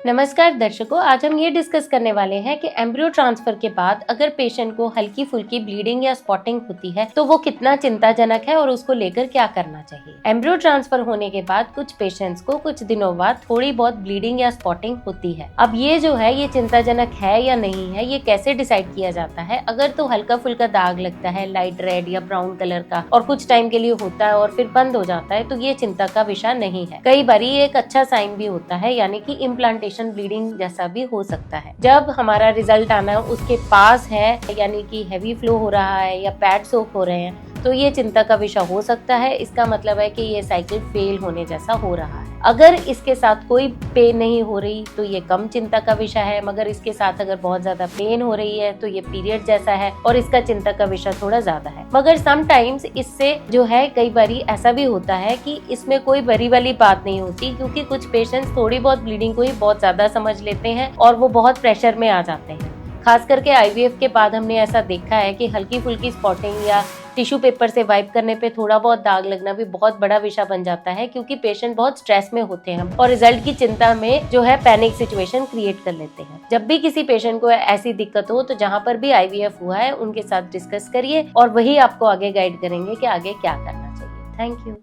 नमस्कार दर्शकों, आज हम ये डिस्कस करने वाले हैं कि एम्ब्रियो ट्रांसफर के बाद अगर पेशेंट को हल्की फुल्की ब्लीडिंग या स्पॉटिंग होती है तो वो कितना चिंताजनक है और उसको लेकर क्या करना चाहिए। एम्ब्रियो ट्रांसफर होने के बाद कुछ पेशेंट्स को कुछ दिनों बाद थोड़ी बहुत ब्लीडिंग या स्पॉटिंग होती है। अब ये जो है ये चिंताजनक है या नहीं है, ये कैसे डिसाइड किया जाता है। अगर तो हल्का फुल्का दाग लगता है लाइट रेड या ब्राउन कलर का और कुछ टाइम के लिए होता है और फिर बंद हो जाता है तो ये चिंता का विषय नहीं है। कई बार ये एक अच्छा साइन भी होता है, यानी कि इम्प्लांटेशन ब्लीडिंग जैसा भी हो सकता है। जब हमारा रिजल्ट आना उसके पास है, यानी कि हेवी फ्लो हो रहा है या पैड सोक हो रहे हैं, तो ये चिंता का विषय हो सकता है। इसका मतलब है कि ये साइकिल फेल होने जैसा हो रहा है। अगर इसके साथ कोई पेन नहीं हो रही तो ये कम चिंता का विषय है, मगर इसके साथ अगर बहुत ज्यादा पेन हो रही है तो ये पीरियड जैसा है और इसका चिंता का विषय थोड़ा ज्यादा है। मगर समटाइम्स इससे जो है कई बारी ऐसा भी होता है कि इसमें कोई बड़ी वाली बात नहीं होती, क्योंकि कुछ पेशेंट्स थोड़ी बहुत ब्लीडिंग को ही बहुत ज्यादा समझ लेते हैं और वो बहुत प्रेशर में आ जाते हैं। खास करके आईवीएफ के बाद हमने ऐसा देखा है कि हल्की फुल्की स्पॉटिंग या टिश्यू पेपर से वाइप करने पे थोड़ा बहुत दाग लगना भी बहुत बड़ा विषय बन जाता है, क्योंकि पेशेंट बहुत स्ट्रेस में होते हैं और रिजल्ट की चिंता में जो है पैनिक सिचुएशन क्रिएट कर लेते हैं। जब भी किसी पेशेंट को ऐसी दिक्कत हो तो जहाँ पर भी आईवीएफ हुआ है उनके साथ डिस्कस करिए और वही आपको आगे गाइड करेंगे कि आगे क्या करना चाहिए। Thank you.